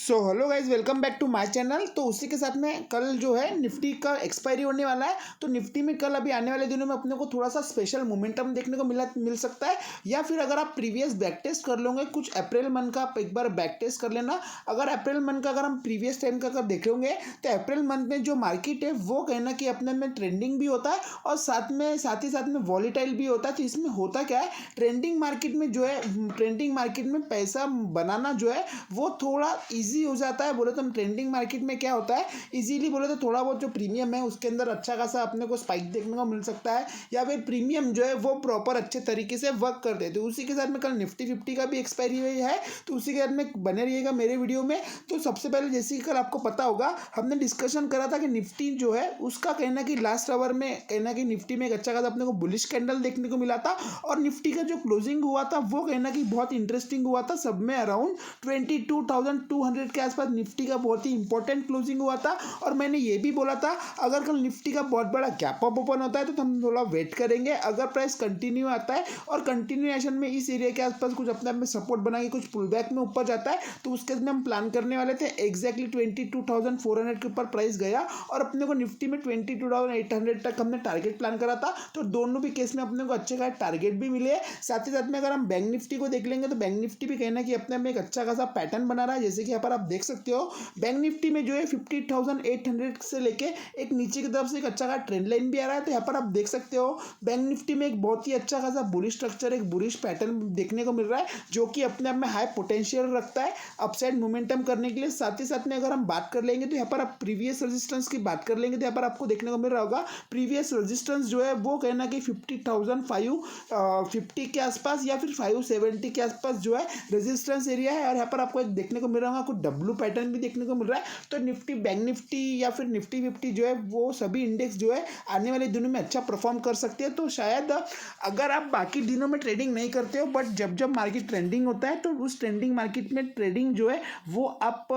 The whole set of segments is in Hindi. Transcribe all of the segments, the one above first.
So hello guys, welcome back to my channel. तो उसी के साथ में कल जो है निफ्टी का एक्सपायरी होने वाला है। तो निफ्टी में कल अभी आने वाले दिनों में अपने को थोड़ा सा स्पेशल मोमेंटम देखने को मिल सकता है। या फिर अगर आप प्रीवियस बैक टेस्ट कर लोगे कुछ अप्रैल मंथ का, आप एक बार बैक टेस्ट कर लेना। अगर अप्रैल मंथ का अगर हम प्रीवियस टाइम का अगर देख होंगे तो अप्रैल मंथ में जो मार्केट है वो कहना कि अपने में ट्रेंडिंग भी होता है और साथ ही साथ में वॉलीटाइल भी होता है। तो इसमें होता क्या है, ट्रेंडिंग मार्केट में जो है, ट्रेंडिंग मार्केट में पैसा बनाना जो है वो थोड़ा इजी हो जाता है। बोले तो हम ट्रेंडिंग मार्केट में क्या होता है, इजीली बोले तो थोड़ा बहुत जो प्रीमियम है उसके अंदर अच्छा खासा अपने को स्पाइक देखने को मिल सकता है, या फिर प्रीमियम जो है वो प्रॉपर अच्छे तरीके से वर्क करते हैं। तो उसी के साथ में कल निफ्टी 50 का भी एक्सपायरी हुई है, तो उसी के साथ में बने रहिएगा मेरे वीडियो में। तो सबसे पहले जैसे कि कल आपको पता होगा हमने डिस्कशन करा था कि निफ्टी जो है उसका कहना कि लास्ट आवर में कहना कि निफ्टी में एक अच्छा खासा अपने को बुलिश कैंडल देखने को मिला था और निफ्टी का जो क्लोजिंग हुआ था वो कहना कि बहुत इंटरेस्टिंग हुआ था। सब में अराउंड 22,200 के आसपास निफ्टी का बहुत ही इंपॉर्टेंट क्लोजिंग हुआ था। और मैंने ये भी बोला था अगर कल निफ्टी का बहुत बड़ा गैप अप ओपन होता है तो हम थोड़ा वेट करेंगे। अगर प्राइस कंटिन्यू आता है और कंटिन्यूएशन में इस एरिया के आसपास कुछ अपने आप में सपोर्ट बना के कुछ पुल बैक में ऊपर जाता है तो उसके में हम प्लान करने वाले थे। एग्जैक्टली 22,400 के ऊपर प्राइस गया और अपने को निफ्टी में 22,800 तक हमने टारगेट प्लान करा था। तो दोनों भी केस में अपने को अच्छे खासे टारगेट भी मिले। साथ ही साथ में अगर हम बैंक निफ्टी को देख लेंगे तो बैंक निफ्टी भी कहना कि अपने में एक अच्छा खासा पैटर्न बना रहा है। जैसे कि यहाँ पर आप देख सकते हो बैंक निफ्टी में जो है 50,800 से लेके एक नीचे की तरफ से एक अच्छा खासा ट्रेंड लाइन भी आ रहा है। तो यहाँ पर आप देख सकते हो बैंक निफ्टी में एक बहुत ही अच्छा खासा बुलिश स्ट्रक्चर, एक बुलिश पैटर्न देखने को मिल रहा है जो कि अपने आप में हाई पोटेंशियल रखता है अपसाइड मोमेंटम करने के लिए। साथ ही साथ में अगर हम बात कर लेंगे तो यहाँ पर आप प्रीवियस रेजिस्टेंस की बात कर लेंगे तो यहाँ पर आपको देखने को मिल रहा होगा प्रीवियस रेजिस्टेंस जो है वो कहना कि 50,550 के आसपास या फिर 570 के आसपास जो है रेजिस्टेंस एरिया है। और यहाँ पर आपको एक देखने को मिल रहा होगा कुछ डब्लू पैटर्न भी देखने को मिल रहा है। तो निफ्टी, बैंक निफ्टी या फिर निफ्टी 50 जो है वो सभी इंडेक्स जो है आने वाले दिनों में अच्छा परफॉर्म कर सकते हैं। तो शायद अगर आप बाकी दिनों में ट्रेडिंग नहीं करते हो बट जब जब मार्केट ट्रेंडिंग होता है तो उस ट्रेंडिंग मार्केट में ट्रेडिंग जो है वो आप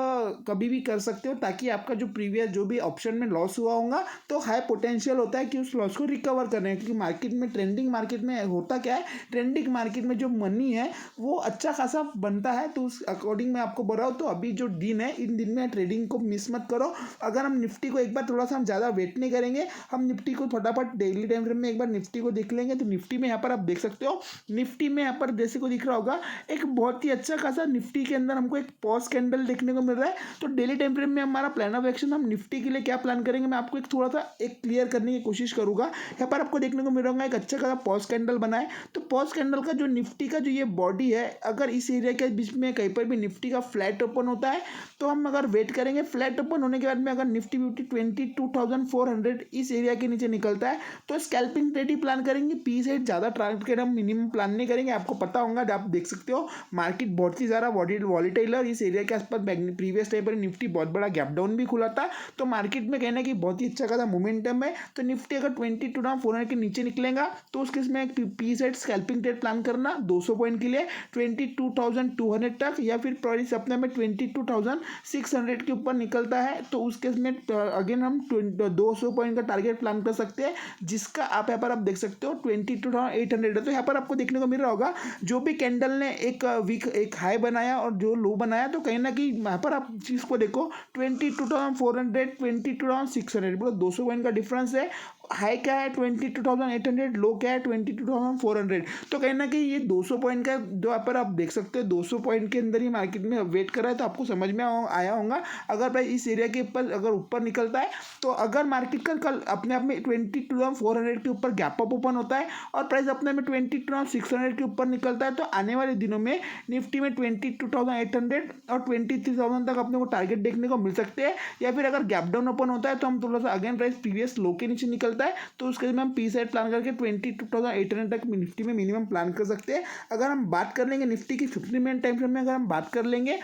कभी भी कर सकते हो, ताकि आपका जो प्रीवियस जो भी ऑप्शन में लॉस हुआ होगा तो हाई पोटेंशियल होता है कि उस लॉस को रिकवर करने। क्योंकि मार्केट में, ट्रेंडिंग मार्केट में होता क्या है, ट्रेंडिंग मार्केट में जो मनी है वो अच्छा खासा बनता है। तो उस अकॉर्डिंग मैं आपको बताऊँ तो अभी जो दिन है इन दिन में ट्रेडिंग को मिस मत करो। अगर हम निफ्टी को एक बार थोड़ा सा हम ज़्यादा वेट नहीं करेंगे, हम निफ्टी को फटाफट डेली टाइम फ्रेम में एक बार निफ्टी को देख लेंगे। तो निफ्टी में यहाँ पर आप देख सकते हो, निफ्टी में यहाँ पर जैसे को दिख रहा होगा एक बहुत ही अच्छा खासा निफ्टी के अंदर हमको एक पॉज कैंडल देखने को मिल रहा है। तो डेली टाइम फ्रेम में हमारा प्लान ऑफ एक्शन हम निफ्टी के लिए क्या प्लान करेंगे मैं आपको एक थोड़ा सा एक क्लियर करने की कोशिश करूंगा। यहाँ पर आपको देखने को मिल रहा होगा एक अच्छा खासा पॉज कैंडल बना है। तो पॉज कैंडल का जो निफ्टी का जो ये बॉडी है, अगर इस एरिया के बीच में कहीं पर भी निफ्टी का फ्लैट ओपन होता है तो हम अगर वेट करेंगे, फ्लैट ओपन होने के बाद में अगर निफ्टी 22,400 इस एरिया के नीचे निकलता है तो स्कैल्पिंग ट्रेड ही प्लान करेंगे। पी साइड ज़्यादा टारगेट हम मिनिमम प्लान नहीं करेंगे। आपको पता होगा, आप देख सकते हो मार्केट बहुत ही ज़्यादा वॉलीटाइल और इस एरिया के आसपास प्रीवियस टाइम पर निफ्टी बहुत बड़ा गैप डाउन भी खुला था। तो मार्केट में कहना कि बहुत ही अच्छा खासा मोमेंटम है। तो निफ्टी अगर 22,400 के नीचे निकलेगा तो उसके इसमें P side scalping trade plan करना 200 पॉइंट के लिए 22,200 तक, या फिर प्राइस अपने में 22,600 के ऊपर निकलता है तो उस केस में अगेन हम 200 पॉइंट का टारगेट प्लान कर सकते हैं, जिसका आप यहाँ पर आप देख सकते हो 22,800 है। तो यहाँ पर आपको देखने को मिल रहा होगा जो भी कैंडल ने एक वीक एक हाई बनाया और जो लो बनाया, तो कहीं ना कहीं यहाँ पर आप चीज़ को देखो 22,400 22,600 मतलब 200 पॉइंट का डिफरेंस है। हाई क्या है 22,800, लो क्या है 22,400। तो कहीं ना कहीं ये 200 पॉइंट का जो यहाँ पर आप देख सकते हो 200 पॉइंट के अंदर ही मार्केट में वेट कर रहा है। तो आपको समझ में आया होगा अगर भाई इस एरिया के ऊपर अगर ऊपर निकलता है तो अगर मार्केट का कल अपने आप में 22,400 के ऊपर गैप अप ओपन होता है और प्राइस अपने में 22,600 के ऊपर निकलता है तो आने वाले दिनों में निफ्टी में 22,800 और 23,000 तक अपने को टारगेट देखने को मिल सकते हैं। या फिर अगर गैप डाउन ओपन होता है तो हम थोड़ा सा अगेन प्राइस प्रीवियस लो के नीचे निकलता है तो उसके लिए हम पी साइड प्लान करके 22,800 तक निफ्टी में मिनिमम प्लान कर सकते हैं। अगर हम बात कर लेंगे निफ्टी की 50 मिनट टाइम फ्रेम में अगर हम बात कर लेंगे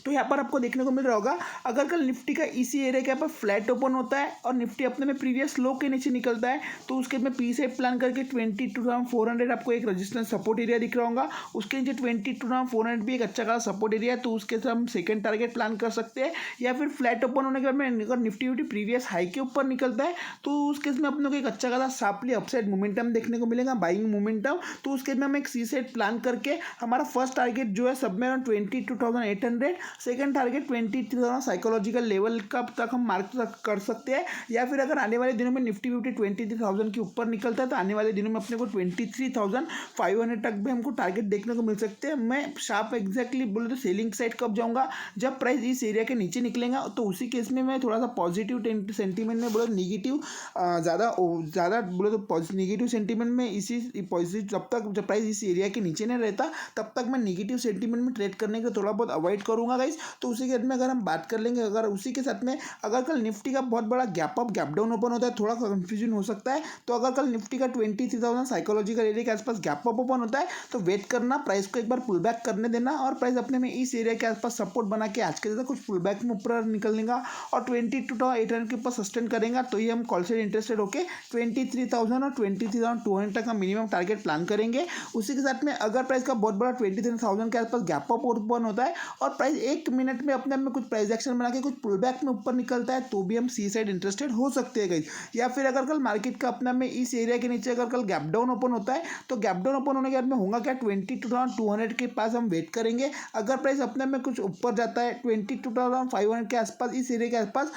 तो यहाँ पर आपको देखने को मिल रहा होगा अगर कल निफ्टी का इसी एरिया के यहाँ पर फ्लैट ओपन होता है और निफ्टी अपने में प्रीवियस लो के नीचे निकलता है तो उसके में पी साइड प्लान करके 22,400 आपको एक रेजिस्टेंस सपोर्ट एरिया दिख रहा होगा। उसके नीचे 22,400 भी एक अच्छा खासा सपोर्ट एरिया है तो उसके साथ हम सेकंड टारगेट प्लान कर सकते हैं। या फिर फ्लैट ओपन होने के बाद में अगर निफ्टी प्रीवियस हाई के ऊपर निकलता है तो उस केस में अपने को एक अच्छा खासा शार्पली अपसाइड मोमेंटम देखने को मिलेगा, बाइंग मोमेंटम। तो उसके में हम एक सी साइड प्लान करके हमारा फर्स्ट टारगेट जो है सब में 22,800 सेकंड टारगेट 23,000 साइकोलॉजिकल लेवल का तक हम मार्क कर सकते हैं। या फिर अगर आने वाले दिनों में निफ्टी 23,000 के ऊपर निकलता है तो आने वाले दिनों में अपने को 23,500 तक भी हमको टारगेट देखने को मिल सकते हैं। मैं शार्प एग्जैक्टली बोले तो सेलिंग साइड कब जाऊंगा, जब प्राइस इस एरिया के नीचे निकलेगा, तो उसी केस में मैं थोड़ा सा पॉजिटिव सेंटीमेंट में बोले निगेटिव ज़्यादा बोले तो निगेटिव सेंटीमेंट में इसी पॉजिटिव जब प्राइस इस एरिया के नीचे नहीं रहता तब तक मैं निगेटिव सेंटीमेंट में ट्रेड करने को थोड़ा बहुत अवॉइड करूंगा गाइस। तो उसी के साथ में अगर हम बात कर लेंगे, अगर उसी के साथ में अगर कल निफ्टी का बहुत बड़ा gap up gap down open होता है, थोड़ा कंफ्यूजन हो सकता है। तो अगर कल निफ्टी का 23,000 साइकोलॉजिकल एरिया के आसपास गैप अप ओपन होता है तो वेट करना, प्राइस को एक बार पुल बैक करने देना और प्राइस अपने में इस एरिया के आसपास सपोर्ट बना के आज के जैसा कुछ पुल बैक में ऊपर निकलेगा और 22,800 के ऊपर सस्टेन करेगा। तो ये हम कॉल से इंटरेस्टेड होकर 23,000 और 23,200 तक का मिनिमम टारगेट प्लान करेंगे। उसी के साथ में अगर प्राइस का बहुत बड़ा 23,000 के आसपास गैप अप ओपन होता है और प्राइस 1 मिनट में अपने में कुछ प्राइस एक्शन बना के कुछ पुल बैक में ऊपर निकलता है तो भी हम सी साइड इंटरेस्टेड हो सकते हैं गाइस। या फिर अगर कल मार्केट का अपना में इस एरिया के नीचे अगर कल गैप डाउन ओपन होता है तो गैप डाउन ओपन होने के बाद में होगा क्या, 22,200 के पास हम वेट करेंगे। अगर प्राइस अपने में कुछ ऊपर जाता है 22,500 के आसपास, इस एरिया के आसपास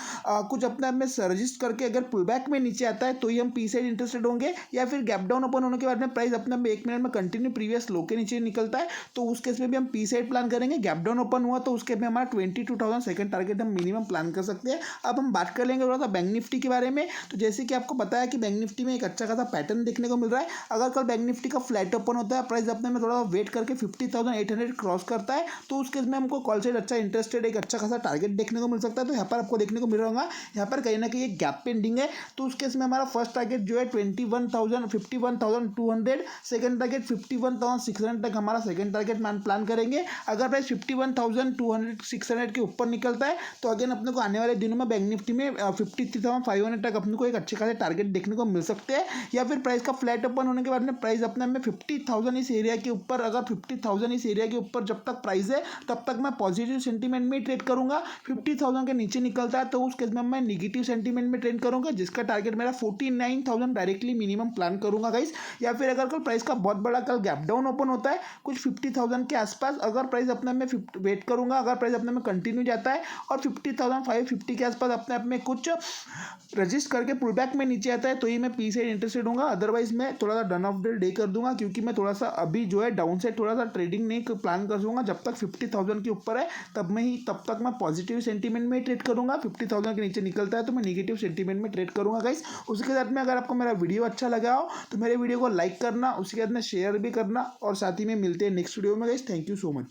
कुछ अपने में रजिस्ट करके अगर पुल बैक में नीचे आता है तो ही हम पी साइड इंटरेस्टेड होंगे। या फिर गैप डाउन ओपन होने के बाद में प्राइस अपने में 1 मिनट में कंटिन्यू प्रीवियस लो के नीचे निकलता है तो उस केस में भी हम पी साइड प्लान करेंगे। गैप डाउन ओपन हुआ तो उसके में हमारा 22,000 सेकंड टारगेट हम मिनिमम प्लान कर सकते हैं। अब हम बात कर लेंगे थोड़ा सा बैंक निफ्टी के बारे में। तो जैसे कि आपको बताया कि बैंक निफ्टी में एक अच्छा खासा पैटर्न देखने को मिल रहा है। अगर कल बैंक निफ्टी का फ्लैट ओपन होता है, प्राइस अपने में थोड़ा वेट करके 50,800 क्रॉस करता है तो उस केस में हमको कॉल साइड अच्छा इंटरेस्टेड एक अच्छा खासा टारगेट देखने को मिल सकता है। तो यहाँ पर आपको देखने को मिल रहा होगा यहाँ पर कहीं ना कहीं एक गैप पेंडिंग है। तो उस केस में हमारा फर्स्ट टारगेट जो है 51,200, सेकंड टारगेट 51,600 तक हमारा सेकंड टारगेट प्लान करेंगे। अगर प्राइस 51,200 के ऊपर निकलता है तो अगेन अपने को आने वाले दिनों में बैंक निफ्टी में 53,500 तक अपने को एक अच्छे खासे टारगेट देखने को मिल सकते हैं। या फिर प्राइस का फ्लैट ओपन होने के बाद में प्राइस अपने में 50,000 इस एरिया के ऊपर, अगर 50,000 इस एरिया के ऊपर जब तक प्राइस है तब तक मैं पॉजिटिव सेंटीमेंट में ट्रेड करूंगा। 50,000 के नीचे निकलता है तो उस केस में मैं निगेटिव सेंटीमेंट में ट्रेड करूंगा, जिसका टारगेट मेरा 49,000 डायरेक्टली मिनिमम प्लान करूंगा गाइस। या फिर अगर कल प्राइस का बहुत बड़ा कल गैप डाउन ओपन होता है कुछ 50,000 के आसपास, अगर प्राइस अपने में वेट करूंगा, अगर प्राइस अपने में कंटिन्यू जाता है और 50,550 के आसपास अपने आप में कुछ रजिस्ट करके पुल बैक में नीचे आता है तो ही मैं पी साइड इंटरेस्टेड होऊंगा। अदरवाइज मैं थोड़ा सा डन ऑफ द डे कर दूंगा, क्योंकि मैं थोड़ा सा अभी जो है डाउन साइड थोड़ा सा ट्रेडिंग नहीं प्लान कर दूंगा। जब तक 50,000 के ऊपर है तब तक मैं पॉजिटिव सेंटीमेंट में ट्रेड करूंगा। 50,000 के नीचे निकलता है तो मैं निगेटिव सेंटीमेंट में ट्रेड करूंगा गाइस। उसके साथ में अगर आपको मेरा वीडियो अच्छा लगा हो तो मेरे वीडियो को लाइक करना, उसके बाद में शेयर भी करना और साथ ही में मिलते हैं नेक्स्ट वीडियो में guys. Thank you so much.